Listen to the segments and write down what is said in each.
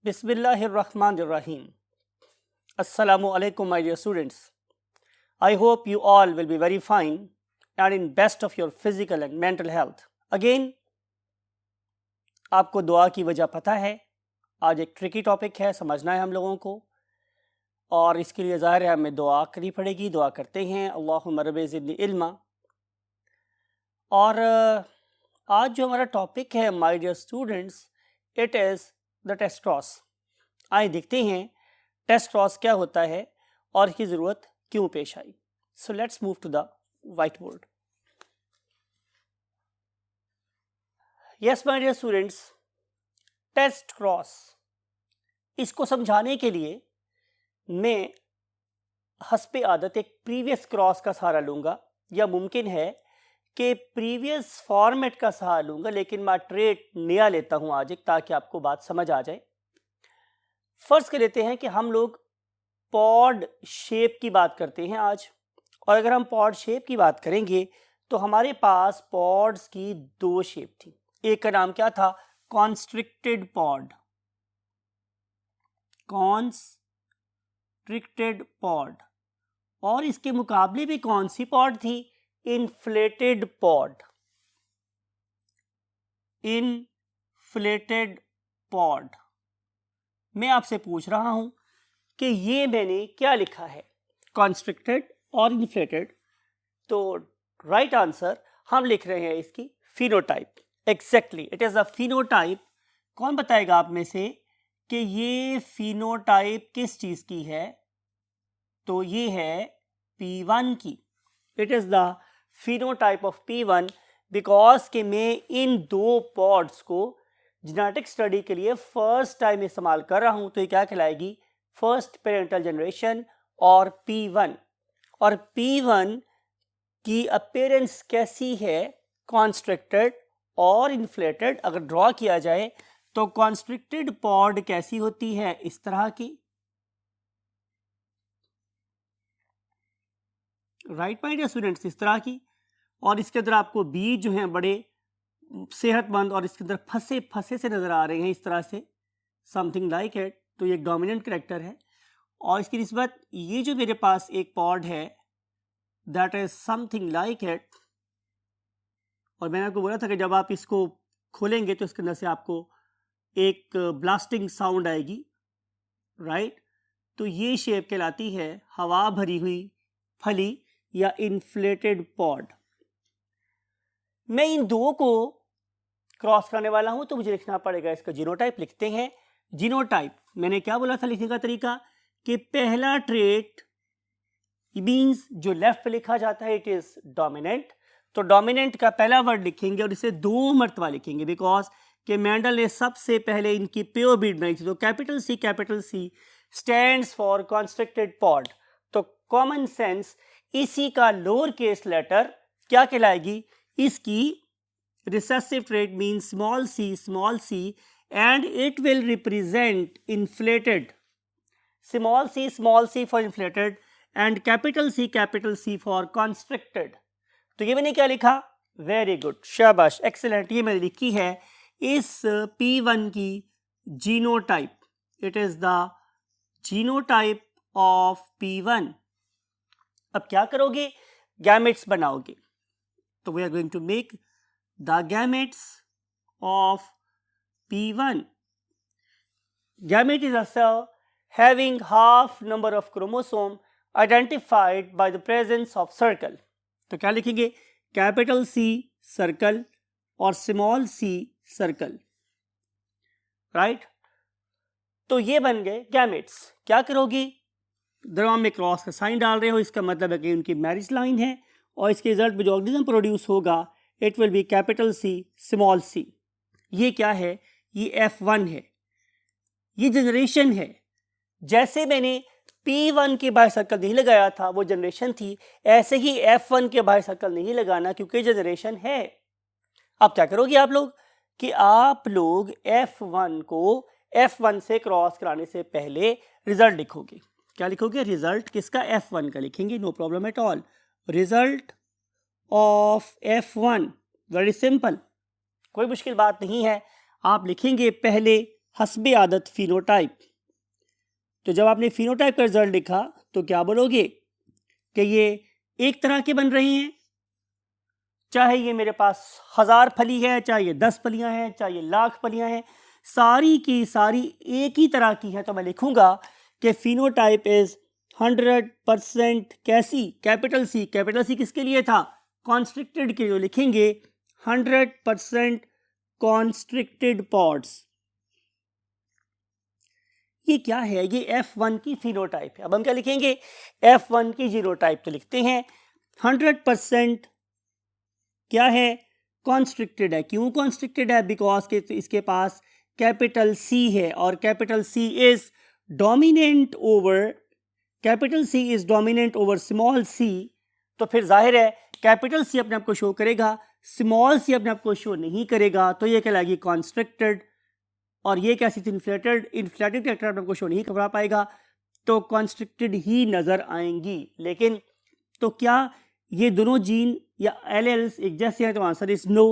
Bismillahirrahmanirrahim. Assalamu alaikum, my dear students. I hope you all will be very fine and in best of your physical and mental health. Again, आपको दुआ की वजह पता है. आज एक ट्रिकी टॉपिक है, समझना है हम लोगों को, और इसके लिए ज़ाहिर है हमें दुआ करनी पड़ेगी. दुआ करते हैं, अल्लाहुम्मा रब्बि ज़िदनी इल्मा. और आज जो हमारा टॉपिक है my dear students, it is the test cross. आइए देखते हैं टेस्ट क्रॉस क्या होता है और इसकी ज़रूरत क्यों पेश आई. So let's move to the whiteboard. Yes my dear students, test cross, इसको समझाने के लिए मैं हस्बे आदत एक प्रीवियस क्रॉस का सहारा लूँगा, या मुमकिन है कि प्रीवियस फॉर्मेट का सहारा लूँगा, लेकिन मैं ट्रेट नया लेता हूँ आज एक, ताकि आपको बात समझ आ जाए. फर्ज कर लेते हैं कि हम लोग पॉड शेप की बात करते हैं आज, और अगर हम पॉड शेप की बात करेंगे तो हमारे पास पॉड्स की दो शेप थी. एक का नाम क्या था? Constricted pod. Constricted pod. और इसके मुकाबले भी कौन सी पॉड थी? Inflated pod. Inflated pod. मैं आपसे पूछ रहा हूं कि ये मैंने क्या लिखा है, कॉन्स्ट्रिक्टेड और इन्फ्लेटेड. तो राइट आंसर हम लिख रहे हैं इसकी phenotype. Exactly, it is a phenotype. कौन बताएगा आप में से कि ये फिनोटाइप किस चीज की है? तो ये है P1 की. It is the phenotype of P1 because कि मैं इन दो पॉड्स को जेनेटिक स्टडी के लिए फर्स्ट टाइम इस्तेमाल कर रहा हूं. तो ये क्या कहलाएगी? फर्स्ट पेरेंटल जनरेशन और P1. और P1 की अपीयरेंस कैसी है? कॉन्स्ट्रिक्टेड और इन्फ्लेटेड. अगर ड्रॉ किया जाए तो कॉन्स्ट्रिक्टेड पॉड कैसी होती है? इस तरह की. राइट माय डियर स्टूडेंट्स, इस तरह की. और इसके अंदर आपको बीज जो हैं बड़े सेहतमंद और इसके अंदर फंसे फंसे से नजर आ रहे हैं, इस तरह से, समथिंग लाइक इट. तो ये एक डोमिनेंट कैरेक्टर है. और इसकी निस्बत ये जो मेरे पास एक पॉड है, that is something like it. और मैंने आपको बोला था कि जब आप इसको खोलेंगे तो इसके अंदर से आपको एक ब्लास्टिंग साउंड आएगी. राइट. तो ये शेप कहलाती है हवा भरी हुई फली या इन्फ्लेटेड पॉड. मैं इन दो को क्रॉस करने वाला हूं, तो मुझे लिखना पड़ेगा इसका जीनोटाइप. लिखते हैं जीनोटाइप. मैंने क्या बोला था लिखने का तरीका? कि पहला ट्रेट मींस जो लेफ्ट पे लिखा जाता है इट इज डोमिनेंट. तो डोमिनेंट का पहला वर्ड लिखेंगे और इसे दो मरतबा लिखेंगे, बिकॉज कि मेंडल ने सबसे पहले इनकी प्योर बीड बनाई थी. तो capital C stands for constricted pod. तो कॉमन सेंस इसी का लोअर केस लेटर क्या कहलाएगी? इसकी recessive trait means small C and it will represent inflated. Small C for inflated and capital C for constricted. तो ये मैंने क्या लिखा? वेरी गुड, शाबाश, एक्सीलेंट. ये मैंने लिखी है इस P1 की genotype. It is the genotype of P1. अब क्या करोगे? गैमेट्स बनाओगे. तो we are going to make the gametes of P1. Gamete is a cell having half number of chromosome identified by the presence of circle. तो क्या लिखेंगे? Capital C circle और small c circle. Right. तो ये बन गए gametes. क्या करोगी? दरम्यान में क्रॉस का साइन डाल रहे हो, इसका मतलब है कि उनकी मैरिज लाइन है, और इसके रिजल्ट में जो ऑर्गेनिज्म प्रोड्यूस होगा it will B capital C small c. ये क्या है? ये F1 है. ये जनरेशन है. जैसे मैंने P1 के बाहर सर्कल नहीं लगाया था, वो जनरेशन थी, ऐसे ही F1 के बाहर सर्कल नहीं लगाना, क्योंकि जनरेशन है. अब क्या करोगे आप लोग कि आप लोग F1 को F1 से क्रॉस कराने से पहले रिजल्ट लिखोगे. क्या लिखोगे? रिजल्ट किसका? F1 का लिखेंगे. No problem at all. Result of F1. Very simple, कोई मुश्किल बात नहीं है. आप लिखेंगे पहले हस्बे आदत फिनोटाइप। तो जब आपने फिनोटाइप का रिजल्ट लिखा तो क्या बोलोगे कि ये एक तरह के बन रहे हैं, चाहे ये मेरे पास 1000 फली है, चाहे ये 10 फलियां हैं, चाहे ये लाख फलियां हैं, सारी की सारी एक ही तरह की है। तो मैं लिखूंगा कि फिनोटाइप इज 100% कैसी, कैपिटल सी किसके लिए था, कॉन्स्ट्रिक्टेड के लिए। लिखेंगे 100% कॉन्स्ट्रिक्टेड पॉड्स। ये क्या है, ये F1 की फिनोटाइप है। अब हम क्या लिखेंगे, F1 की जीनोटाइप। तो लिखते हैं 100% क्या है, कॉन्स्ट्रिक्टेड है। क्यों कॉन्स्ट्रिक्टेड है, बिकॉज के इसके पास कैपिटल C है और capital C is dominant over, capital C is dominant over small c। तो फिर जाहिर है कैपिटल C अपने आप को शो करेगा, स्मॉल c अपने आप को शो नहीं करेगा, तो ये कहलाएगी कॉन्स्ट्रिक्टेड। और ये कैसी थी, इन्फ्लेटेड कैरेक्टर अपने आप को शो नहीं करवा पाएगा, तो कॉन्स्ट्रिक्टेड ही नजर आएंगी। लेकिन तो क्या ये दोनों जीन या एलेल्स एक जैसे हैं, तो आंसर इज नो।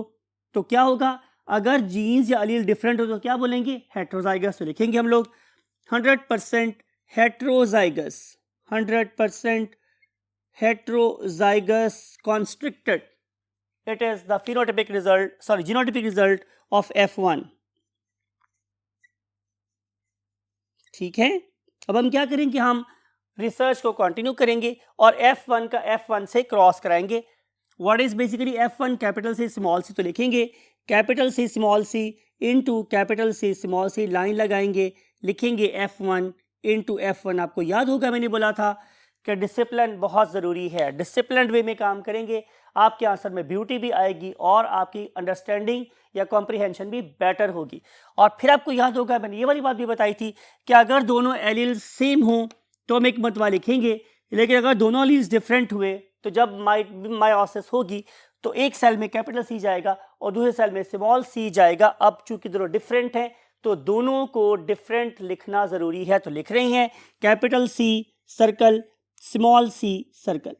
तो क्या होगा, अगर जीन्स या एलील डिफरेंट हो तो क्या बोलेंगे, हेट्रोजाइगस। तो लिखेंगे हम लोग 100% heterozygous, 100% heterozygous constricted. It is the phenotypic result, sorry, genotypic result of F1. ठीक है, अब हम क्या करेंगे, हम रिसर्च को कंटिन्यू करेंगे और F1 का F1 से क्रॉस कराएंगे। What is basically F1, capital C small C. तो लिखेंगे capital C small C into capital C small C, line लगाएंगे, लिखेंगे F1 इनटू F1। आपको याद होगा मैंने बोला था कि डिसिप्लिन बहुत ज़रूरी है, डिसिप्लिन वे में काम करेंगे, आपके आंसर में ब्यूटी भी आएगी और आपकी अंडरस्टैंडिंग या कॉम्प्रिहेंशन भी बेटर होगी। और फिर आपको याद होगा मैंने ये वाली बात भी बताई थी कि अगर दोनों एलील्स सेम हों तो हम एक मतवा लिखेंगे, लेकिन अगर दोनों एलील्स डिफरेंट हुए तो जब मायोसिस होगी तो एक सेल में कैपिटल सी जाएगा और दूसरे सेल में स्मॉल सी जाएगा। अब चूंकि दोनों डिफरेंट हैं तो दोनों को डिफरेंट लिखना ज़रूरी है। तो लिख रहे हैं capital C circle, small C circle,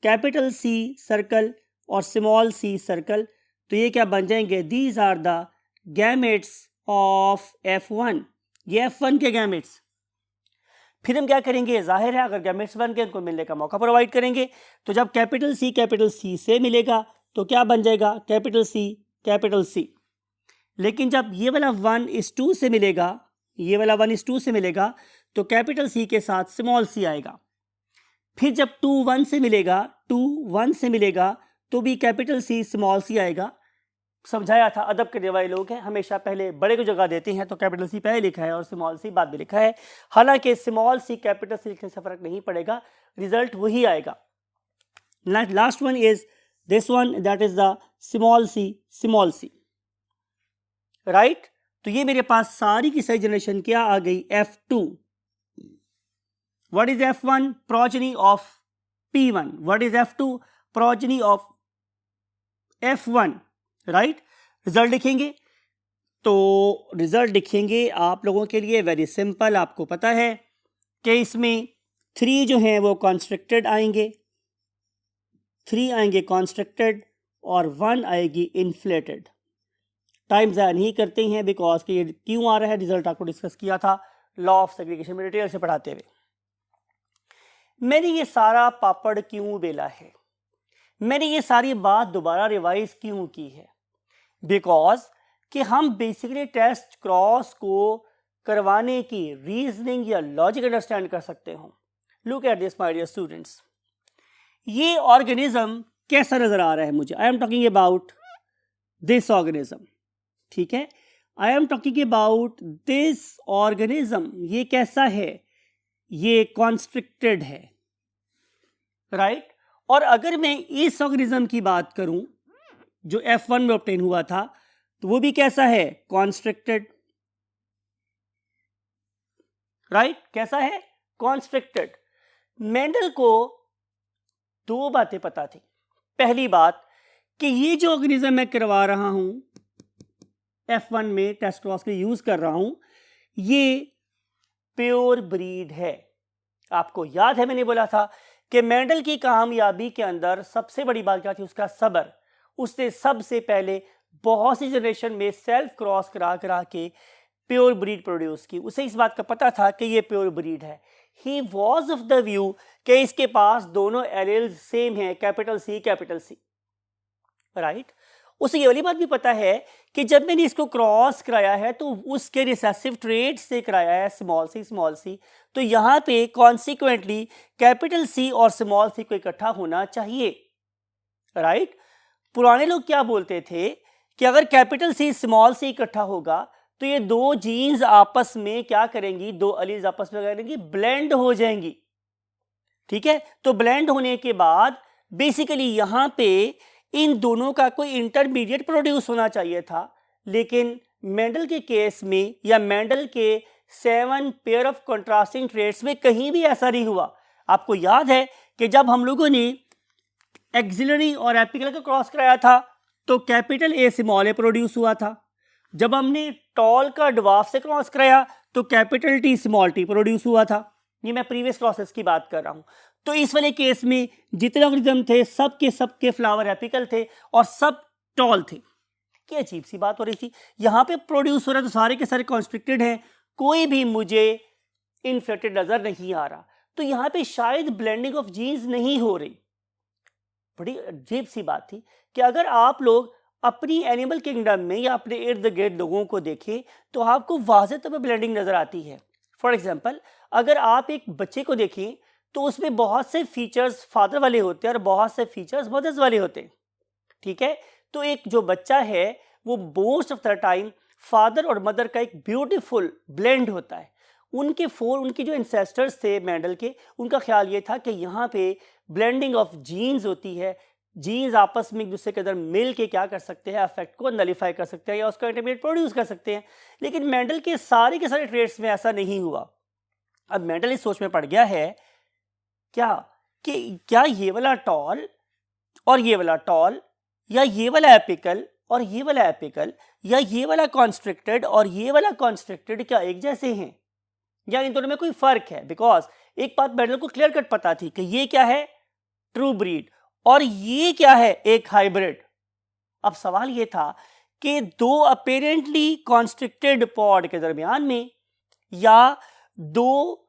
capital C circle और स्मॉल सी सर्कल। तो ये क्या बन जाएंगे, these are the gametes of F1। ये F1 के गैमेट्स। फिर हम क्या करेंगे, जाहिर है अगर गैमेट्स बन गए उनको मिलने का मौका प्रोवाइड करेंगे। तो जब कैपिटल सी से मिलेगा तो क्या बन जाएगा, कैपिटल सी। लेकिन जब ये वाला 1:2 से मिलेगा, ये वाला 1:2 से मिलेगा तो कैपिटल सी के साथ स्मॉल सी आएगा। फिर जब 2:1 से मिलेगा तो भी कैपिटल सी स्मॉल सी आएगा। समझाया था अदब करने वाले लोग हैं हमेशा पहले बड़े को जगह देते हैं, तो कैपिटल सी पहले लिखा है और स्मॉल सी बाद में लिखा है। हालांकि स्मॉल सी कैपिटल सी लिखने से फर्क नहीं पड़ेगा, रिजल्ट वही आएगा। Last one is this one, that is the small C, right. तो ये मेरे पास सारी की सही जनरेशन क्या आ गई, F2। What is F1? Progeny of P1. What is F2? Progeny of F1. Right, result लिखेंगे। तो रिजल्ट लिखेंगे आप लोगों के लिए वेरी सिंपल, आपको पता है कि इसमें 3 जो हैं वो कॉन्स्ट्रिक्टेड आएंगे, 3 आएंगे कॉन्स्ट्रिक्टेड और 1 आएगी इन्फ्लेटेड। टाइम ज़ाया नहीं करते हैं बिकॉज कि ये क्यों आ रहा है, रिजल्ट आपको डिस्कस किया था लॉ ऑफ सेग्रीगेशन में डिटेल से पढ़ाते हुए। मैंने ये सारा पापड़ क्यों बेला है, मैंने ये सारी बात दोबारा रिवाइज क्यों की है, बिकॉज कि हम बेसिकली टेस्ट क्रॉस को करवाने की रीजनिंग या लॉजिक अंडरस्टैंड कर सकते हो। Look at this my dear students, ये ऑर्गेनिज्म कैसा नजर आ रहा है मुझे, I am talking about this organism, ठीक है, I am talking about this organism. ये कैसा है, ये कॉन्स्ट्रिक्टेड है, राइट। और अगर मैं इस ऑर्गेनिज्म की बात करूं जो F1 में ऑब्टेन हुआ था, तो वो भी कैसा है, कॉन्स्ट्रिक्टेड, राइट। कैसा है, कॉन्स्ट्रिक्टेड। मेंडल को 2 बातें पता थी। पहली बात कि ये जो ऑर्गेनिज्म मैं करवा रहा हूं F1 में टेस्ट क्रॉस के यूज कर रहा हूं, ये प्योर ब्रीड है। आपको याद है मैंने बोला था कि मेंडल की कामयाबी के अंदर सबसे बड़ी बात क्या थी, उसका सब्र। उसने सबसे पहले बहुत सी जनरेशन में सेल्फ क्रॉस करा के प्योर ब्रीड प्रोड्यूस की, उसे इस बात का पता था कि ये प्योर ब्रीड है। He was of the view कि इसके पास दोनों एलील्स सेम हैं, कैपिटल सी, राइट। उसे ये वाली बात भी पता है कि जब मैंने इसको क्रॉस कराया है तो उसके रिसेसिव ट्रेट से कराया है स्मॉल सी, तो यहाँ पे कॉन्सिक्वेंटली कैपिटल सी और स्मॉल सी को इकट्ठा होना चाहिए, राइट। पुराने लोग क्या बोलते थे कि अगर कैपिटल सी स्मॉल सी इकट्ठा होगा तो ये दो जीन्स आपस में क्या करेंगी, दो अलीज आपस में करेंगी, ब्लेंड हो जाएंगी, ठीक है। तो ब्लेंड होने के बाद बेसिकली यहां पे इन दोनों का कोई इंटरमीडिएट प्रोड्यूस होना चाहिए था, लेकिन मेंडल के केस में या मेंडल के 7 पेयर ऑफ कंट्रास्टिंग ट्रेट्स में कहीं भी ऐसा नहीं हुआ। आपको याद है कि जब हम लोगों ने एक्सिलरी और एपिकल का क्रॉस कराया था तो capital A small A produce हुआ था। जब हमने टॉल का ड्वार्फ से क्रॉस कराया तो capital T small T produce हुआ था। ये मैं प्रीवियस क्रॉसेस की बात कर रहा हूं। तो इस वाले केस में जितने ऑर्गेनिज्म थे सबके फ्लावर एपिकल थे और सब टॉल थे। क्या अजीब सी बात हो रही थी, यहाँ पे प्रोड्यूस हो रहा है तो सारे के सारे कॉन्स्ट्रिक्टेड हैं, कोई भी मुझे इन्फ्लेटेड नजर नहीं आ रहा। तो यहाँ पे शायद ब्लेंडिंग ऑफ जीन्स नहीं हो रही। बड़ी अजीब सी बात थी कि अगर आप लोग अपनी एनिमल किंगडम में या अपने इर्द गिर्द लोगों को देखें तो आपको वाज़ेह तौर पर ब्लेंडिंग नजर आती है। फॉर एग्जाम्पल, अगर आप एक बच्चे को देखें तो उसमें बहुत से फीचर्स फादर वाले होते हैं और बहुत से फीचर्स मदर्स वाले होते हैं, ठीक है। तो एक जो बच्चा है वो most of the time father और मदर का एक ब्यूटीफुल ब्लेंड होता है। उनके जो इंसेस्टर्स थे मेंडल के, उनका ख्याल ये था कि यहाँ पे ब्लेंडिंग ऑफ जीन्स होती है, जीन्स आपस में एक दूसरे के अंदर मिल के क्या कर सकते हैं, अफेक्ट को नलिफाई कर सकते हैं या उसका इंटरमीडिएट प्रोड्यूस कर सकते हैं। लेकिन मेंडल के सारे ट्रेड्स में ऐसा नहीं हुआ। अब मेंडल इस सोच में पड़ गया है क्या ये वाला टॉल और ये वाला टॉल, या ये वाला एपिकल और ये वाला एपिकल, या ये वाला कॉन्स्ट्रिक्टेड और ये वाला कॉन्स्ट्रिक्टेड क्या एक जैसे हैं, या इन दोनों में कोई फर्क है। बिकॉज एक बात मेंडल को क्लियर कट पता थी कि ये क्या है, ट्रू ब्रीड, और ये क्या है, एक हाइब्रिड। अब सवाल ये था कि दो अपेरेंटली कॉन्स्ट्रिक्टेड पॉड के दरमियान में या दो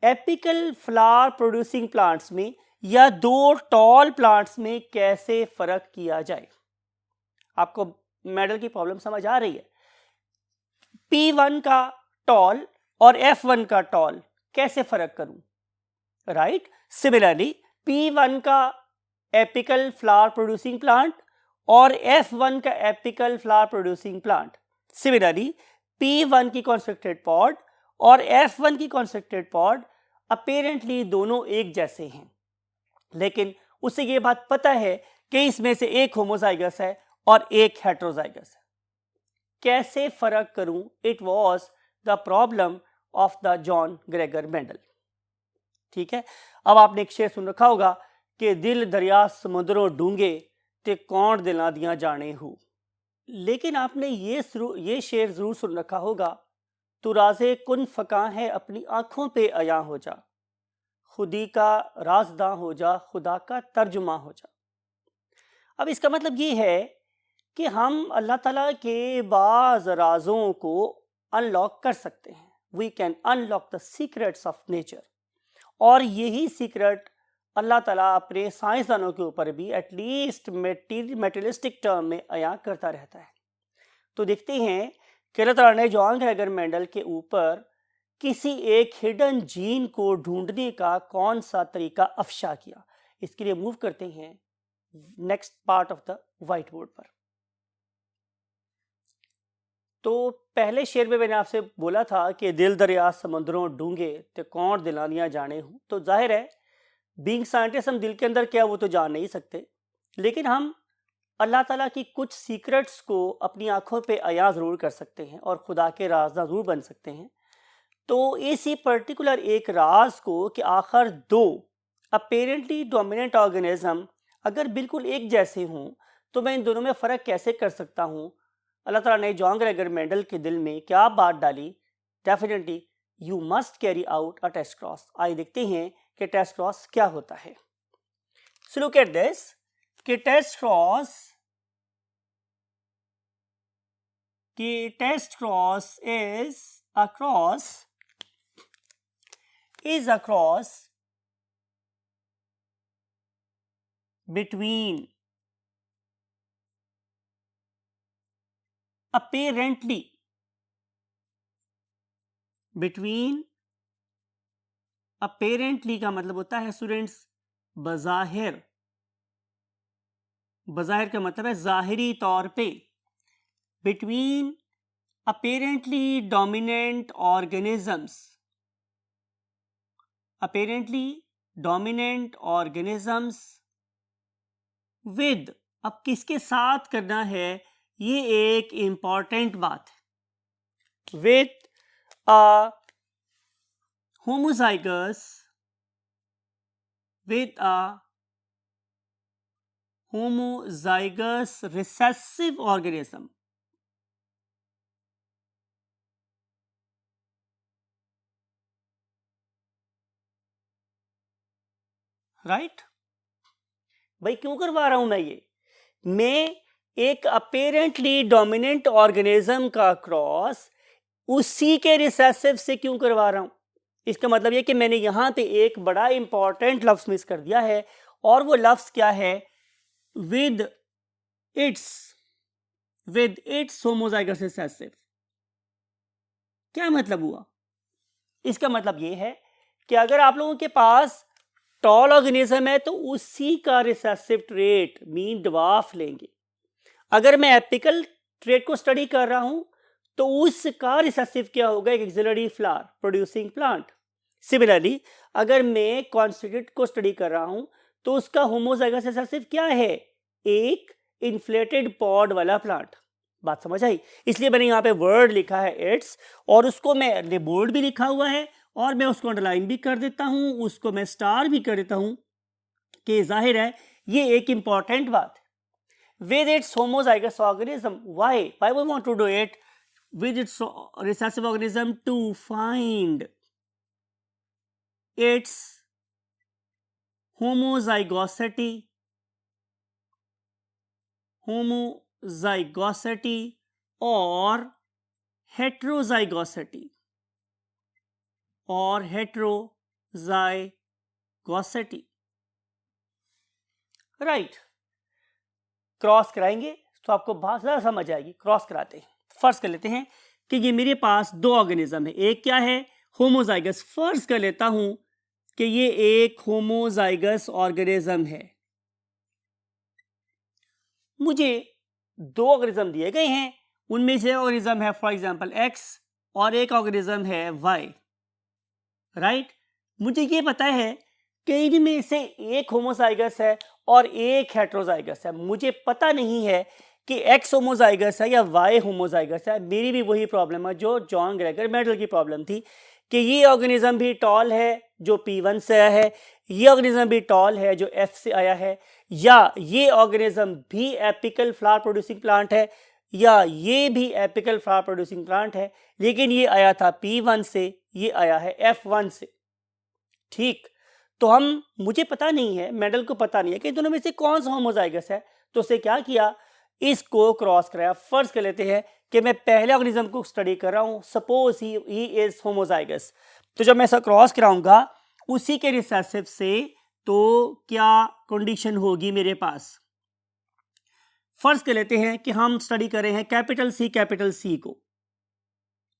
एपिकल फ्लावर प्रोड्यूसिंग प्लांट्स में या दो टॉल प्लांट्स में कैसे फर्क किया जाए। आपको मेंडल की प्रॉब्लम समझ आ रही है। P1 का टॉल और F1 का टॉल कैसे फर्क करूं, राइट। सिमिलरली P1 का एपिकल फ्लावर प्रोड्यूसिंग प्लांट और F1 का apical flower producing plant, similarly P1 की कॉन्स्ट्रिक्टेड पॉड और F1 की कॉन्स्ट्रिक्टेड पॉड अपेरेंटली दोनों एक जैसे हैं, लेकिन उसे ये बात पता है कि इसमें से एक होमोजाइगस है और एक हेटेरोजाइगस है। कैसे फर्क करूं, it was the problem of the John Gregor Mendel, ठीक है। अब आपने एक शेर सुन रखा होगा कि दिल दरिया समुद्रों डूंगे ते कौन दिला दिया जाने हूं। लेकिन आपने ये शेर जरूर सुन रखा होगा, तू राज़े कुन फका है अपनी आंखों पे अया हो जा, खुदी का राजदा हो जा, खुदा का तर्जुमा हो जा। अब इसका मतलब ये है कि हम अल्लाह ताला के बाज़ राज़ों को अनलॉक कर सकते हैं। We can unlock the secrets of nature, और यही सीक्रेट अल्लाह ताला अपने साइंसदानों के ऊपर भी एटलीस्ट मेटेरियलिस्टिक टर्म में अया करता रहता है। तो देखते हैं कि अल्लाह ताला ने जॉन ग्रेगर मेंडल के ऊपर किसी एक हिडन जीन को ढूंढने का कौन सा तरीका अफशा किया। इसके लिए मूव करते हैं next part of the white board पर। तो पहले शेर में मैंने आपसे बोला था कि दिल दरिया समुद्रों डूंगे ते कौन दिलानियां जाने हूं। तो जाहिर है बीइंग साइंटिस्ट हम दिल के अंदर क्या वो तो जान नहीं सकते, लेकिन हम अल्लाह ताला की कुछ सीक्रेट्स को अपनी आंखों पे अया ज़रूर कर सकते हैं और खुदा के राज़दा ज़रूर बन सकते हैं। तो इसी पर्टिकुलर एक राज को कि आखिर दो अपेरेंटली डोमिनेंट ऑर्गेनिज्म अगर बिल्कुल एक जैसे हों तो मैं इन दोनों में फ़र्क कैसे कर सकता हूँ। अल्लाह ताला ने जॉन ग्रेगर मेंडल के दिल में क्या बात डाली, definitely you must carry out a test cross. आइए देखते हैं कि टेस्ट क्रॉस क्या होता है। सो लुक एट दिस कि टेस्ट क्रॉस कि test cross is a cross between apparently का मतलब होता है स्टूडेंट्स बज़ाहिर का मतलब है जाहिरी तौर पे, between apparently dominant organisms with, अब किसके साथ करना है, ये एक इंपॉर्टेंट बात है, with a homozygous recessive organism. Right भाई, क्यों करवा रहा हूं मैं एक अपेरेंटली डोमिनेंट ऑर्गेनिज्म का क्रॉस उसी के रिसेसिव से क्यों करवा रहा हूं? इसका मतलब ये कि मैंने यहां पे एक बड़ा इंपॉर्टेंट लफ्ज मिस कर दिया है, और वो लफ्ज क्या है, विद इट्स होमोजाइगस रिसेसिव। क्या मतलब हुआ? इसका मतलब ये है कि अगर आप लोगों के पास टॉल ऑर्गेनिज्म है तो उसी का रिसेसिव ट्रेट मीन ड्वार्फ लेंगे। अगर मैं एपिकल ट्रेट को स्टडी कर रहा हूं तो उसका रिसेसिव क्या होगा, एक axillary flower producing plant. Similarly अगर मैं कॉन्स्टिट्यूट को स्टडी कर रहा हूं तो उसका होमोजाइगस रिसेसिव क्या है, एक इन्फ्लेटेड पॉड वाला प्लांट। बात समझ आई? इसलिए मैंने यहाँ पे वर्ड लिखा है इट्स, और उसको मैं बोल्ड भी लिखा हुआ है और मैं उसको अंडरलाइन भी कर देता हूं, उसको मैं स्टार भी कर देता हूं, कि जाहिर है ये एक इंपॉर्टेंट बात है। with its homozygous organism, why we want to do it with its recessive organism? To find its homozygosity or heterozygosity right. Cross कराएंगे तो आपको बात ज़्यादा समझ आएगी। क्रॉस कराते हैं, फर्ज कर लेते हैं कि ये मेरे पास दो ऑर्गेनिज्म है, एक क्या है, होमोजाइगस। फर्ज कर लेता हूं कि ये एक होमोजाइगस ऑर्गेनिज्म है। मुझे दो ऑर्गेनिज्म दिए गए हैं, उनमें से ऑर्गेनिज्म है फॉर एग्जांपल एक्स और एक ऑर्गेनिज्म है वाई। राइट, मुझे ये पता है कि इनमें से एक होमोजाइगस है और एक हेट्रोजाइगस है। मुझे पता नहीं है कि एक्स होमोजाइगस है या वाई होमोजाइगस है। मेरी भी वही प्रॉब्लम है जो जॉन ग्रेगर मेडल की प्रॉब्लम थी, कि ये ऑर्गेनिज्म भी टॉल है जो P1 से आया है, ये ऑर्गेनिज्म भी टॉल है जो F से आया है, या ये ऑर्गेनिज्म भी एपिकल फ्लावर प्रोड्यूसिंग प्लांट है, या ये भी एपिकल फ्लावर प्रोड्यूसिंग प्लांट है, लेकिन ये आया था P1 से, ये आया है F1 से। ठीक, तो मुझे पता नहीं है, मेडल को पता नहीं है कि दोनों में से कौन सा होमोजाइगस है, तो उसे क्या किया, इसको क्रॉस कराया। फर्ज कर लेते हैं कि मैं पहले ऑर्गेनिज्म को स्टडी कर रहा हूं, सपोज ही इज होमोजाइगस, तो जब मैं ऐसा क्रॉस कराऊंगा उसी के रिसेसिव से, तो क्या कंडीशन होगी मेरे पास। फर्ज कर लेते हैं कि हम स्टडी कर रहे हैं कैपिटल सी को,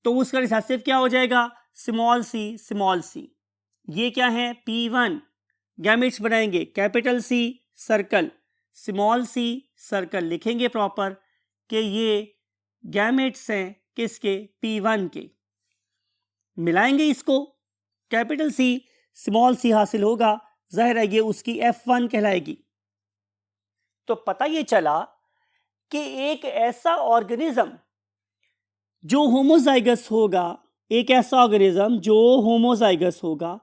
तो उसका रिसेसिव क्या हो जाएगा, स्मॉल सी। ये क्या है, P1। गैमेट्स बनाएंगे, capital C circle, small C circle, लिखेंगे प्रॉपर कि ये गैमेट्स हैं किसके, P1 के। मिलाएंगे इसको, कैपिटल सी स्मॉल सी हासिल होगा, जाहिर है ये उसकी F1 कहलाएगी। तो पता ये चला कि एक ऐसा ऑर्गेनिज्म जो होमोजाइगस होगा, एक ऐसा ऑर्गेनिज्म जो होमोजाइगस होगा,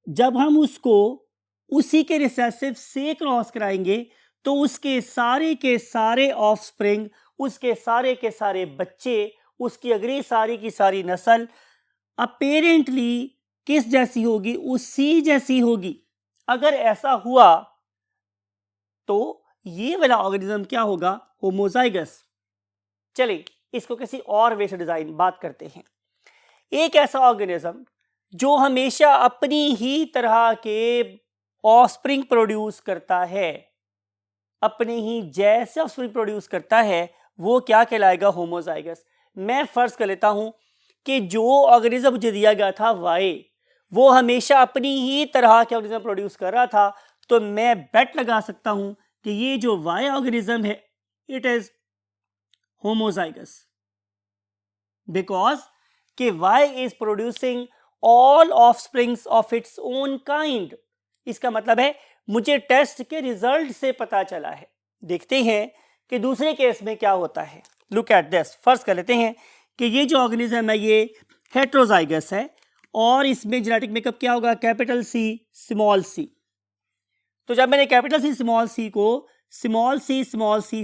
जब हम उसको उसी के रिसेसिव से क्रॉस कराएंगे तो उसके सारे के सारे ऑफस्प्रिंग, उसके सारे के सारे बच्चे, उसकी अगली सारी की सारी नस्ल अपेरेंटली किस जैसी होगी, उसी जैसी होगी। अगर ऐसा हुआ तो ये वाला ऑर्गेनिज्म क्या होगा, होमोजाइगस। चलिए इसको किसी और वे से डिजाइन बात करते हैं। एक ऐसा ऑर्गेनिज्म जो हमेशा अपनी ही तरह के ऑफस्प्रिंग प्रोड्यूस करता है, अपने ही जैसे ऑफस्प्रिंग प्रोड्यूस करता है, वो क्या कहलाएगा? होमोजाइगस। मैं फर्ज कर लेता हूं कि जो ऑर्गेनिज्म मुझे दिया गया था वाई, वो हमेशा अपनी ही तरह के ऑर्गेनिज्म प्रोड्यूस कर रहा था, तो मैं बेट लगा सकता हूं कि ये जो वाई ऑर्गेनिज्म है इट इज होमोजाइगस, बिकॉज कि Y is producing all offsprings of its own kind. इसका मतलब है मुझे टेस्ट के रिजल्ट से पता चला है। देखते हैं कि दूसरे केस में क्या होता है। Look at this. फर्स्ट कर लेते हैं कि ये जो ऑर्गेनिज्म है ये हेट्रोजाइगस है और इसमें जेनेटिक मेकअप क्या होगा? Capital C small C. तो जब मैंने कैपिटल सी को स्मॉल सी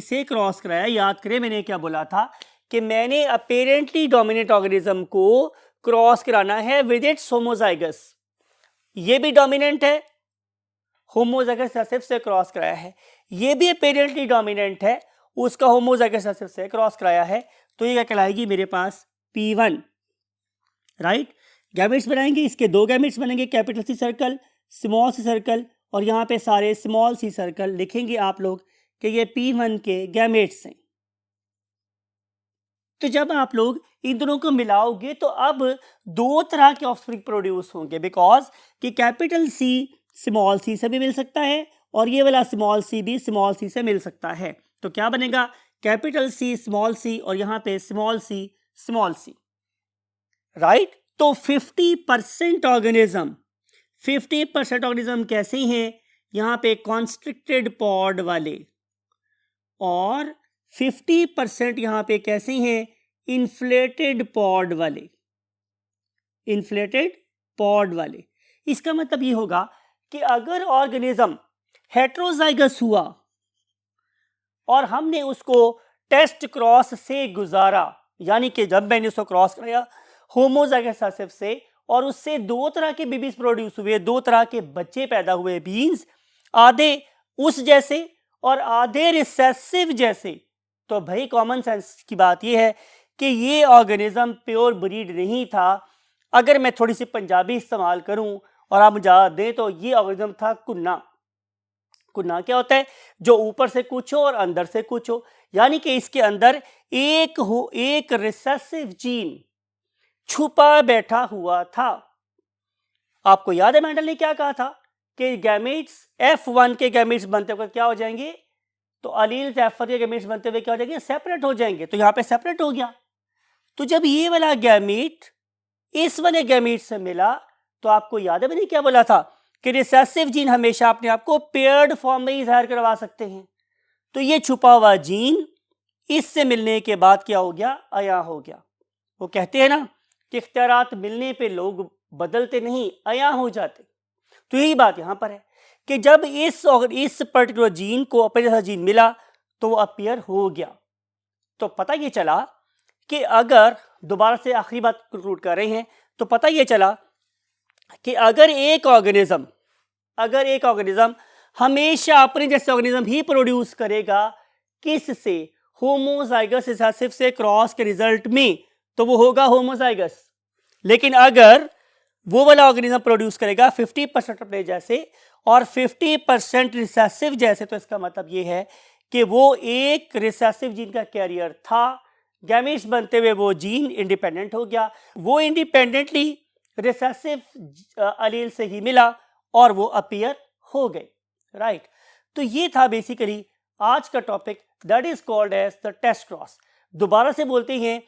से क्रॉस कराया, याद करें मैंने क्या बोला था कि मैंने अपेरेंटली डोमिनेंट ऑर्गेनिज्म को क्रॉस कराना है विद इट्स होमोजाइगस। ये भी डोमिनेंट है, होमोजाइगस रिसेसिव से क्रॉस कराया है। ये भी अपेरेंटली डोमिनेंट है, उसका होमोजाइगस रिसेसिव से क्रॉस कराया है। तो ये क्या कहलाएगी? मेरे पास P1, राइट। गैमेट्स बनाएंगे, इसके दो गैमेट्स बनेंगे, capital C circle, small C circle, और यहाँ पे सारे स्मॉल सी सर्कल लिखेंगे आप लोग कि ये P1 के गैमेट्स हैं। तो जब आप लोग इन दोनों को मिलाओगे तो अब दो तरह के ऑफस्प्रिंग प्रोड्यूस होंगे, बिकॉज कि कैपिटल सी स्मॉल सी से भी मिल सकता है और ये वाला स्मॉल सी भी स्मॉल सी से मिल सकता है। तो क्या बनेगा? कैपिटल सी स्मॉल सी और यहाँ पे स्मॉल सी, राइट। तो 50% ऑर्गेनिज्म, 50% ऑर्गेनिज्म कैसे हैं? यहाँ पे कॉन्स्ट्रिक्टेड पॉड वाले, और 50% यहाँ पे कैसे हैं? इन्फ्लेटेड पॉड वाले, इन्फ्लेटेड पॉड वाले। इसका मतलब ये होगा कि अगर ऑर्गेनिज्म हेट्रोजाइगस हुआ और हमने उसको टेस्ट क्रॉस से गुजारा, यानी कि जब मैंने उसको क्रॉस कराया होमोजाइगस रिसेसिव से और उससे दो तरह के बेबीज प्रोड्यूस हुए, दो तरह के बच्चे पैदा हुए, बीन्स, आधे उस जैसे और आधे रिसेसिव जैसे, तो भाई कॉमन सेंस की बात यह है कि ये ऑर्गेनिज्म प्योर ब्रीड नहीं था। अगर मैं थोड़ी सी पंजाबी इस्तेमाल करूं और आप मुझे दें तो ये ऑर्गेनिज्म था कुन्ना। कुन्ना क्या होता है? जो ऊपर से कुछ हो और अंदर से कुछ हो, यानी कि इसके अंदर एक रिसेसिव जीन छुपा बैठा हुआ था। आपको याद है मेंडल ने क्या कहा था कि गैमेट्स F1 के गैमेट्स बनते हुए क्या हो जाएंगे? तो अलील F1 के गैमेट्स बनते हुए क्या हो जाएंगे? सेपरेट हो जाएंगे। तो यहां पे सेपरेट हो गया। तो जब ये वाला गैमेट इस वाले गैमेट से मिला तो आपको याद है मैंने क्या बोला था कि रिसेसिव जीन हमेशा अपने आप को पेयर्ड फॉर्म में ही जाहिर करवा सकते हैं। तो ये छुपा हुआ जीन इससे मिलने के बाद क्या हो गया? अया हो गया। वो कहते हैं ना कि इख्तियारात मिलने पे लोग बदलते नहीं, अया हो जाते। तो यही बात यहां पर है कि जब इस पर्टिकुलर जीन को अपने जैसा जीन मिला तो वो अपीयर हो गया। तो पता ये चला कि अगर दोबारा से आखिरी बात कंक्लूड कर रहे हैं तो पता ये चला कि अगर एक ऑर्गेनिज्म हमेशा अपने जैसे ऑर्गेनिज्म ही प्रोड्यूस करेगा, किससे? होमोजाइगस रिसेसिव से क्रॉस के रिजल्ट में, तो वो होगा होमोजाइगस। लेकिन अगर वो वाला ऑर्गेनिज्म प्रोड्यूस करेगा 50% अपने जैसे और 50% रिसेसिव जैसे, तो इसका मतलब ये है कि वो एक रिसेसिव जीन का कैरियर था। गैमेट्स बनते हुए वो जीन इंडिपेंडेंट हो गया, वो इंडिपेंडेंटली रिसेसिव अलील से ही मिला और वो अपीयर हो गए, राइट। तो ये था बेसिकली आज का topic, that is called as the test cross. दोबारा से बोलते हैं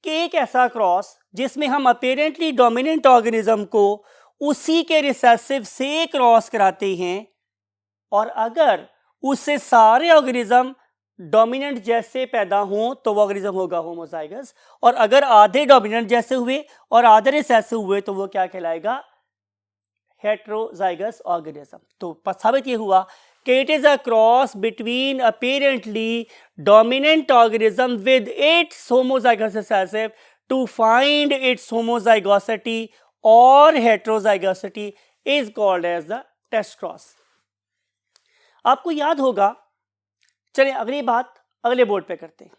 कि एक ऐसा क्रॉस जिसमें हम अपेरेंटली डोमिनेंट ऑर्गेनिज्म को उसी के रिसेसिव से क्रॉस कराते हैं और अगर उससे सारे ऑर्गेनिज्म डोमिनेंट जैसे पैदा हों तो वो ऑर्गेनिज्म होगा होमोजाइगस, और अगर आधे डोमिनेंट जैसे हुए और आधे रिसेसिव हुए तो वो क्या कहलाएगा? Heterozygous organism. तो साबित ये हुआ कि it is a cross between apparently dominant organism with its homozygous recessive to find its homozygosity और heterozygosity is called as the test cross. आपको याद होगा, चलिए अगली बात अगले बोर्ड पे करते हैं।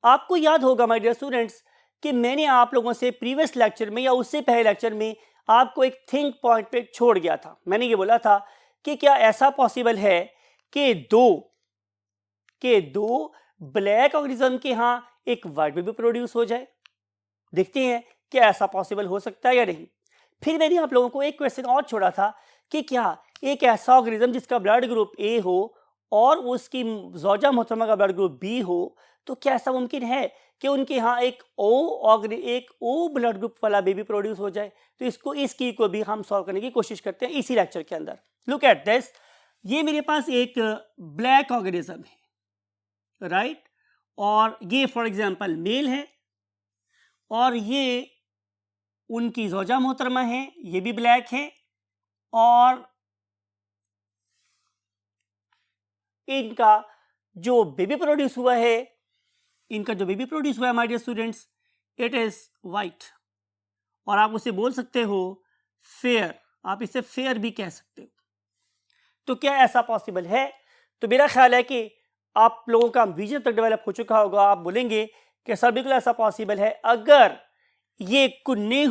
आपको याद होगा माय डियर स्टूडेंट्स कि मैंने आप लोगों से प्रीवियस लेक्चर में या उससे पहले लेक्चर में आपको एक थिंक पॉइंट पे छोड़ गया था। मैंने ये बोला था कि क्या ऐसा पॉसिबल है कि दो ब्लैक ऑर्गेनिज्म के यहां एक व्हाइट बेबी प्रोड्यूस हो जाए। देखते हैं क्या ऐसा पॉसिबल हो सकता है या नहीं। फिर मैंने आप लोगों को एक क्वेश्चन और छोड़ा था कि क्या एक ऐसा ऑर्गेनिज्म जिसका ब्लड ग्रुप ए हो और उसकी ज़ौजा मोहतरमा का ब्लड ग्रुप बी हो, तो क्या ऐसा मुमकिन है कि उनके यहाँ एक ओ ब्लड ग्रुप वाला बेबी प्रोड्यूस हो जाए। तो इस की को भी हम सॉल्व करने की कोशिश करते हैं इसी लेक्चर के अंदर। लुक एट दिस, ये मेरे पास एक ब्लैक ऑर्गेनिज्म है, राइट, और ये फॉर एग्जांपल मेल है और ये उनकी ज़ौजा मोहतरमा है, ये भी ब्लैक है, और इनका जो बेबी प्रोड्यूस हुआ है my dear students, it is white, और आप उसे बोल सकते हो फेयर, आप इसे फेयर भी कह सकते हो। तो क्या ऐसा पॉसिबल है? तो मेरा ख्याल है कि आप लोगों का विजन तक डेवलप हो चुका होगा। आप बोलेंगे कि सर बिल्कुल ऐसा पॉसिबल है अगर ये कुन्ने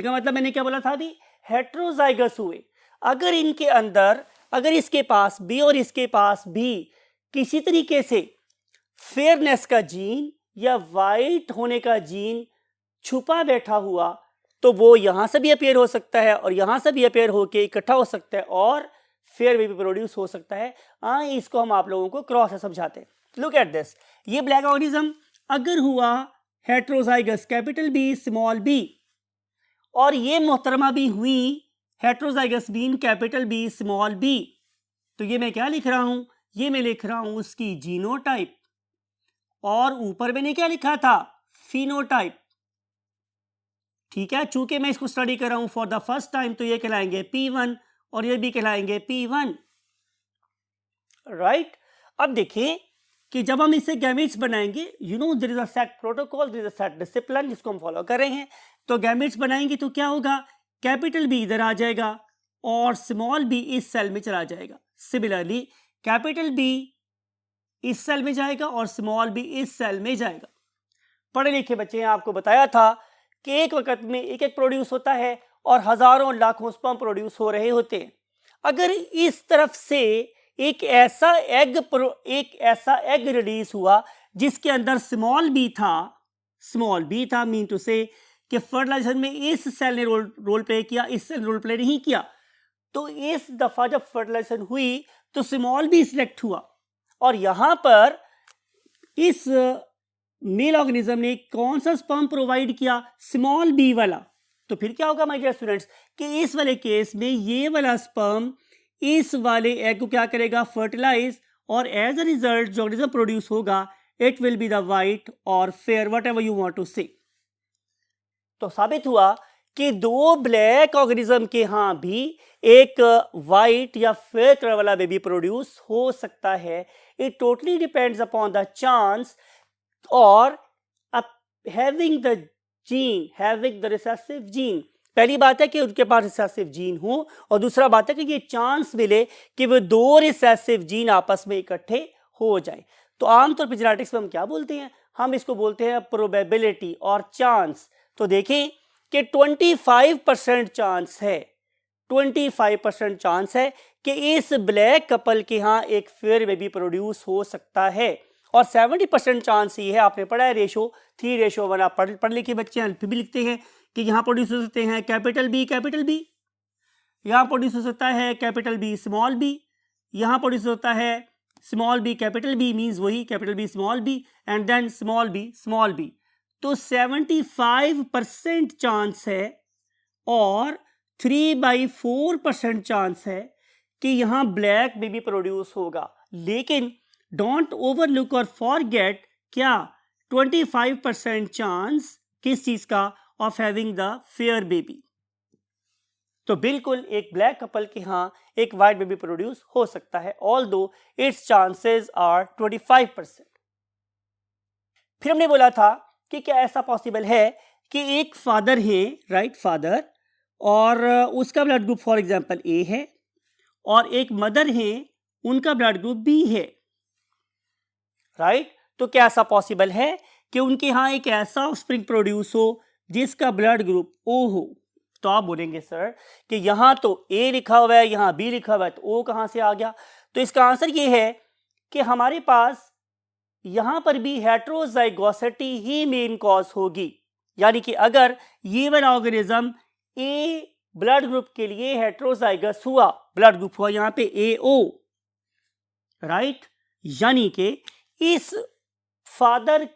का मतलब मैंने क्या बोला था अभी, हेट्रोजाइगस हुए। अगर इनके अंदर, अगर इसके पास बी और इसके पास भी किसी तरीके से फेयरनेस का जीन या वाइट होने का जीन छुपा बैठा हुआ, तो वो यहां से भी अपेयर हो सकता है और यहां से भी अपेयर होके इकट्ठा हो सकता है और फेयर बेबी प्रोड्यूस हो सकता है। इसको हम आप लोगों को क्रॉस से समझाते हैं। लुक एट दिस, ये ब्लैक ऑर्गेनिज्म अगर हुआ heterozygous capital B small B, और ये मोहतरमा भी हुई heterozygous been capital B small B, तो ये मैं क्या लिख रहा हूं, ये मैं लिख रहा हूं उसकी जीनोटाइप, और ऊपर मैंने क्या लिखा था, फिनोटाइप। ठीक है, चूंकि मैं इसको स्टडी कर रहा हूं फॉर द फर्स्ट टाइम, तो ये कहलाएंगे P1 और ये भी कहलाएंगे P1, राइट। अब देखिए कि जब हम इसे गैमेट्स बनाएंगे, there is a set protocol, there is a set discipline जिसको हम फॉलो कर रहे हैं। तो गैमेट्स बनाएंगे तो क्या होगा, कैपिटल बी इधर आ जाएगा और स्मॉल बी इस सेल में चला जाएगा। सिमिलरली कैपिटल बी इस सेल में जाएगा और स्मॉल बी इस सेल में जाएगा। पढ़े लिखे बच्चे हैं, आपको बताया था कि एक वक्त में एक एक प्रोड्यूस होता है और हजारों लाखों स्पर्म प्रोड्यूस हो रहे होते हैं। अगर इस तरफ से एक ऐसा एग रिलीज हुआ जिसके अंदर स्मॉल बी था, मीन टू से कि फर्टिलाइजेशन में इस सेल ने रोल प्ले किया, इस सेल ने रोल प्ले नहीं किया, तो इस दफा जब फर्टिलाइजेशन हुई तो स्मॉल बी सिलेक्ट हुआ और यहां पर इस मेल ऑर्गेनिज्म ने कौन सा स्पर्म प्रोवाइड किया, स्मॉल बी वाला। तो फिर क्या होगा माय डियर स्टूडेंट्स कि इस वाले केस में ये वाला स्पर्म इस वाले एग को क्या करेगा, फर्टिलाइज, और एज अ रिजल्ट जो ऑर्गेनिज्म प्रोड्यूस होगा it will be the white और fair, whatever you want to say. तो साबित हुआ कि दो ब्लैक ऑर्गेनिज्म के यहां भी एक वाइट या फेयर कलर वाला बेबी प्रोड्यूस हो सकता है। It totally depends upon the chance और having the recessive जीन। पहली बात है कि उनके पास रिसेसिव जीन हो और दूसरा बात है कि ये चांस मिले कि वो दो रिसेसिव जीन आपस में इकट्ठे हो जाए। तो आमतौर पर जेनेटिक्स में हम क्या बोलते हैं, हम इसको बोलते हैं प्रोबेबिलिटी और चांस। तो देखें कि 25% चांस है, 25% चांस है कि इस ब्लैक कपल के यहाँ एक फेयर बेबी प्रोड्यूस हो सकता है, और 70% चांस ये है, आपने पढ़ा है रेशो 3:1, आप पढ़ लिखे बच्चे हैं, फिर भी लिखते हैं कि यहाँ प्रोड्यूस हो सकते हैं कैपिटल बी, यहाँ प्रोड्यूस हो सकता है कैपिटल बी स्मॉल बी, यहाँ प्रोड्यूस होता है small B capital B, means वही capital B small B, and then small B. तो 75% चांस है और 3/4% चांस है कि यहाँ ब्लैक बेबी प्रोड्यूस होगा। लेकिन डोंट ओवरलुक और फॉरगेट क्या 25% चांस किस चीज का, of having the fair baby. तो बिल्कुल एक ब्लैक कपल के यहाँ एक वाइट बेबी प्रोड्यूस हो सकता है, ऑल्दो इट्स चांसेस आर 25%। फिर हमने बोला था कि क्या ऐसा पॉसिबल है कि एक फादर है, राइट, फादर, और उसका ब्लड ग्रुप फॉर एग्जांपल ए है, और एक मदर है, उनका ब्लड ग्रुप बी है, राइट। तो क्या ऐसा पॉसिबल है कि उनके यहाँ एक ऐसा ऑफस्प्रिंग प्रोड्यूस हो जिसका ब्लड ग्रुप O हो? तो आप बोलेंगे सर कि यहाँ तो A लिखा हुआ है, यहाँ B लिखा हुआ है, तो O कहाँ से आ गया? तो इसका आंसर ये है कि हमारे पास यहाँ पर भी हेट्रोजाइगोसिटी ही मेन कॉज होगी। यानी कि अगर ये वाला ऑर्गेनिज्म A ब्लड ग्रुप के लिए हेट्रोजाइगस हुआ, ब्लड ग्रुप हुआ यहाँ पे AO, राइट, यानी कि इस फादर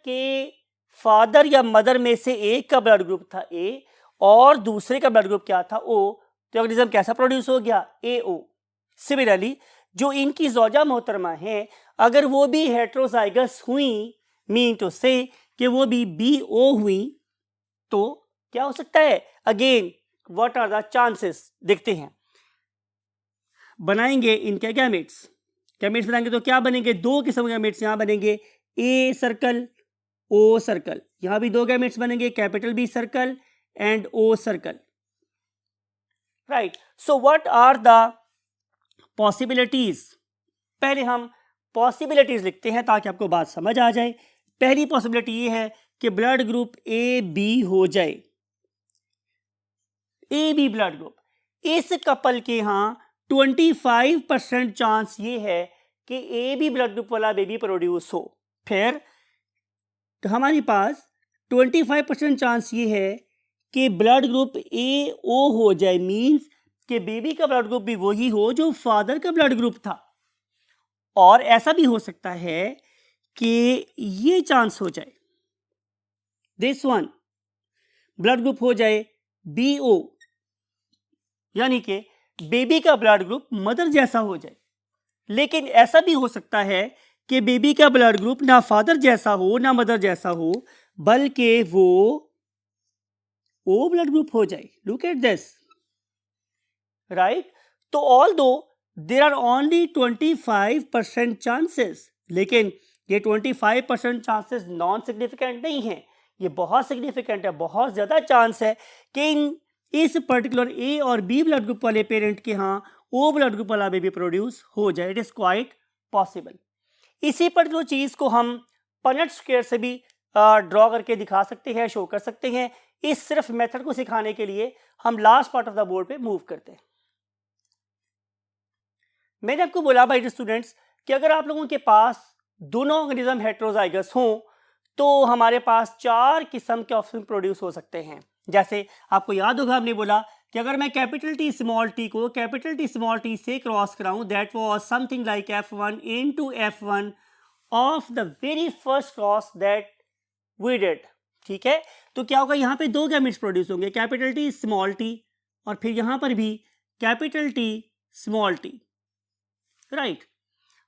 या मदर में से एक का ब्लड ग्रुप था A और दूसरे का ब्लड ग्रुप क्या था O, तो ऑर्गेनिज्म कैसा प्रोड्यूस हो गया? AO। सिमिलरली जो इनकी जोजा मोहतरमा है, अगर वो भी हेट्रोजाइगस हुई, मीन टू से कि वो भी BO हुई, तो क्या हो सकता है? Again what are the chances? देखते हैं। बनाएंगे इनके गैमेट्स बनाएंगे तो क्या बनेंगे? दो किस्म के गैमेट्स यहां बनेंगे, A सर्कल O सर्कल। यहां भी दो गैमेट्स बनेंगे, capital B circle and O circle, right. So what are the possibilities? पहले हम पॉसिबिलिटीज लिखते हैं ताकि आपको बात समझ आ जाए। पहली पॉसिबिलिटी ये है कि ब्लड ग्रुप AB हो जाए, AB ब्लड ग्रुप। इस कपल के यहां 25% चांस ये है कि AB ब्लड ग्रुप वाला बेबी प्रोड्यूस हो। फिर तो हमारे पास 25% चांस ये है कि ब्लड ग्रुप AO हो जाए, मींस कि बेबी का ब्लड ग्रुप भी वही हो जो फादर का ब्लड ग्रुप था। और ऐसा भी हो सकता है कि ये चांस हो जाए, दिस वन ब्लड ग्रुप हो जाए BO, यानी कि बेबी का ब्लड ग्रुप मदर जैसा हो जाए। लेकिन ऐसा भी हो सकता है कि बेबी का ब्लड ग्रुप ना फादर जैसा हो ना मदर जैसा हो, बल्कि वो O ब्लड ग्रुप हो जाए। Look at this, right. तो ऑल दो देर आर ओनली 25% चांसेस, लेकिन ये 25% चांसेस नॉन सिग्निफिकेंट नहीं है, ये बहुत सिग्निफिकेंट है। बहुत ज्यादा चांस है कि इस पर्टिकुलर A और B ब्लड ग्रुप वाले पेरेंट के यहाँ O ब्लड ग्रुप वाला बेबी प्रोड्यूस हो जाए। It is quite possible. इसी पर्टिकुलर चीज को हम पनेट स्क्वायर से भी ड्रॉ करके दिखा सकते हैं, शो कर सकते हैं। इस सिर्फ मेथड को सिखाने के लिए हम last part of the board पे मूव करते हैं। मैंने आपको बोला भाई स्टूडेंट्स कि अगर आप लोगों के पास दोनों ऑर्गेनिज्म हेट्रोजाइगस हों तो हमारे पास 4 किस्म के ऑफस्प्रिंग प्रोड्यूस हो सकते हैं। जैसे आपको याद होगा, हमने बोला कि अगर मैं कैपिटल T स्मॉल t को कैपिटल T स्मॉल t से क्रॉस कराऊं, that was something like F1 into F1 of the very first cross that we did. ठीक है, तो क्या होगा? यहाँ पे दो गैमेट्स प्रोड्यूस होंगे, कैपिटल T स्मॉल t और फिर यहां पर भी capital T small t, right.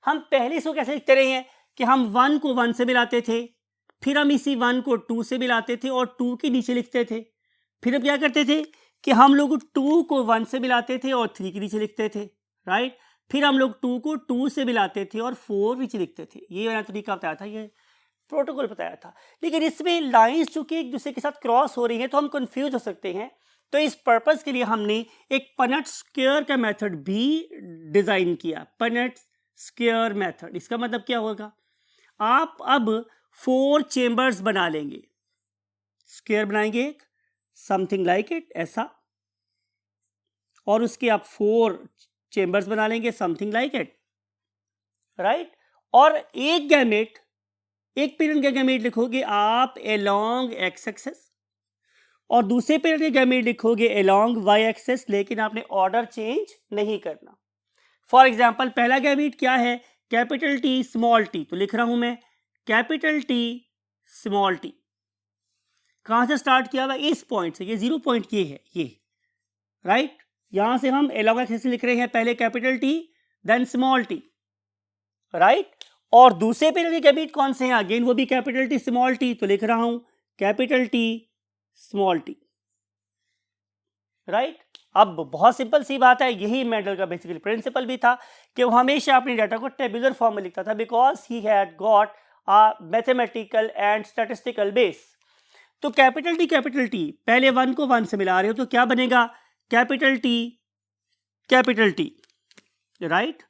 हम पहले इसको कैसे लिखते रहे हैं कि हम 1 को 1 से मिलाते थे, फिर हम इसी 1 को 2 से मिलाते थे और 2 के नीचे लिखते थे। फिर हम क्या करते थे कि हम लोग 2 को 1 से मिलाते थे और 3 के नीचे लिखते थे, राइट। फिर हम लोग 2 को 2 से मिलाते थे और 4 नीचे लिखते थे। ये वाला तरीका बताया था, ये प्रोटोकॉल बताया था। लेकिन इसमें लाइंस चूंकि एक दूसरे के साथ क्रॉस हो रही हैं तो हम कंफ्यूज हो सकते हैं। तो इस पर्पस के लिए हमने एक पनेट स्क्वायर का मेथड भी डिजाइन किया, पनेट स्क्वायर मेथड। इसका मतलब क्या होगा? आप अब 4 चेंबर्स बना लेंगे, स्क्वायर बनाएंगे एक, समथिंग लाइक इट ऐसा, और उसके आप 4 चेंबर्स बना लेंगे समथिंग लाइक इट, राइट। और एक गैमेट, एक पेरेंट का गैमेट लिखोगे आप अलोंग एक्स एक्सेस और दूसरे पेरेंट के गैमेट लिखोगे अलोंग वाई एक्सेस, लेकिन आपने ऑर्डर चेंज नहीं करना। फॉर एग्जाम्पल पहला गैमेट क्या है? कैपिटल T स्मॉल t, तो लिख रहा हूं मैं कैपिटल T स्मॉल t। कहां से स्टार्ट किया हुआ? इस पॉइंट से, ये 0 पॉइंट ये है, ये, राइट। यहां से हम अलोंग एक्सेस लिख रहे हैं, पहले capital T then small t, right. और दूसरे पेरेंट के गैमेट कौन से हैं? अगेन वो भी कैपिटल T स्मॉल t, तो लिख रहा हूं capital T small t, right. अब बहुत सिंपल सी बात है, यही मेंडल का बेसिकली प्रिंसिपल भी था कि वो हमेशा अपने डाटा को टेबुलर फॉर्म में लिखता था, because he had got a mathematical and statistical base. तो कैपिटल T पहले 1 को 1 से मिला रहे हो तो क्या बनेगा? Capital T, right.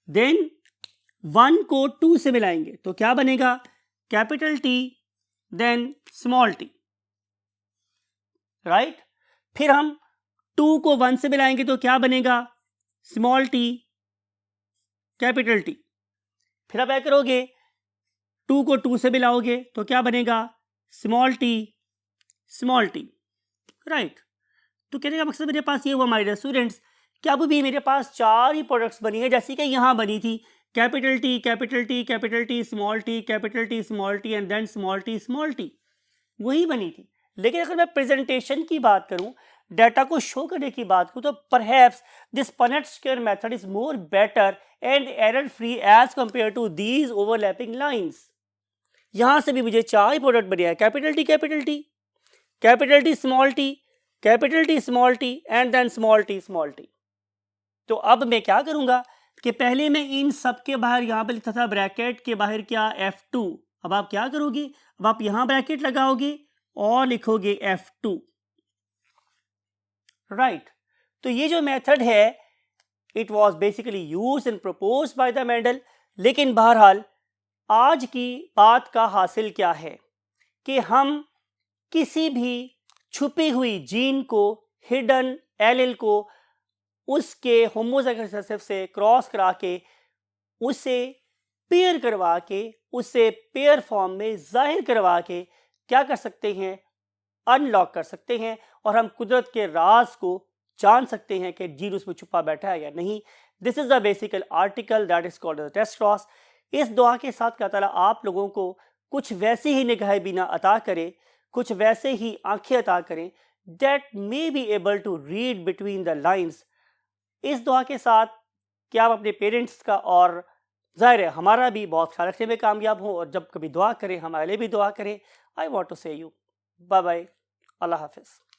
देन 1 को 2 से मिलाएंगे तो क्या बनेगा? Capital T then small T, right. फिर हम 2 को 1 से मिलाएंगे तो क्या बनेगा, स्मॉल टी कैपिटल टी। फिर आप क्या करोगे, 2 को 2 से मिलाओगे तो क्या बनेगा, स्मॉल टी राइट। तो कहने का मकसद मेरे पास ये हुआ माय डियर स्टूडेंट्स कि अब भी मेरे पास 4 ही प्रोडक्ट्स बनी है जैसी कि यहाँ बनी थी, capital T capital T capital T small T capital T small T and then small T, वही बनी थी। लेकिन अगर मैं प्रेजेंटेशन की बात करूं, डाटा को शो करने की बात करूं, तो perhaps this punnett square method is more better and error free as compare to these overlapping lines. यहां से भी मुझे 4 ही प्रोडक्ट बने हैं, capital T capital T capital T small T capital T small T and then small T. तो अब मैं क्या करूंगा कि पहले मैं इन सब के बाहर यहां पे लिखता था ब्रैकेट के बाहर क्या, F2। अब आप क्या करोगे, अब आप यहां ब्रैकेट लगाओगे और लिखोगे F2, राइट। तो ये जो मेथड है it was basically used and proposed by the Mendel. लेकिन बहरहाल आज की बात का हासिल क्या है कि हम किसी भी छुपी हुई जीन को, हिडन एलील को उसके होमोजाइगस रिसेसिव से क्रॉस करा के उसे पेयर करवा के उसे पेयर फॉर्म में जाहिर करवा के क्या कर सकते हैं, अनलॉक कर सकते हैं और हम कुदरत के राज को जान सकते हैं कि जीन उसमें छुपा बैठा है या नहीं। This is the basical article that is called the test cross. इस दुआ के साथ अल्लाह ताला आप लोगों को कुछ वैसी ही निगाह बीना अता करे, कुछ वैसे ही आंखें अता करें that may be able to read between the lines. इस दुआ के साथ कि आप अपने पेरेंट्स का और ज़ाहिर है हमारा भी बहुत ख्याल रखने में कामयाब हों, और जब कभी दुआ करें हमारे लिए भी दुआ करें। आई वॉन्ट टू से यू बाय बाय, अल्लाह हाफिज़।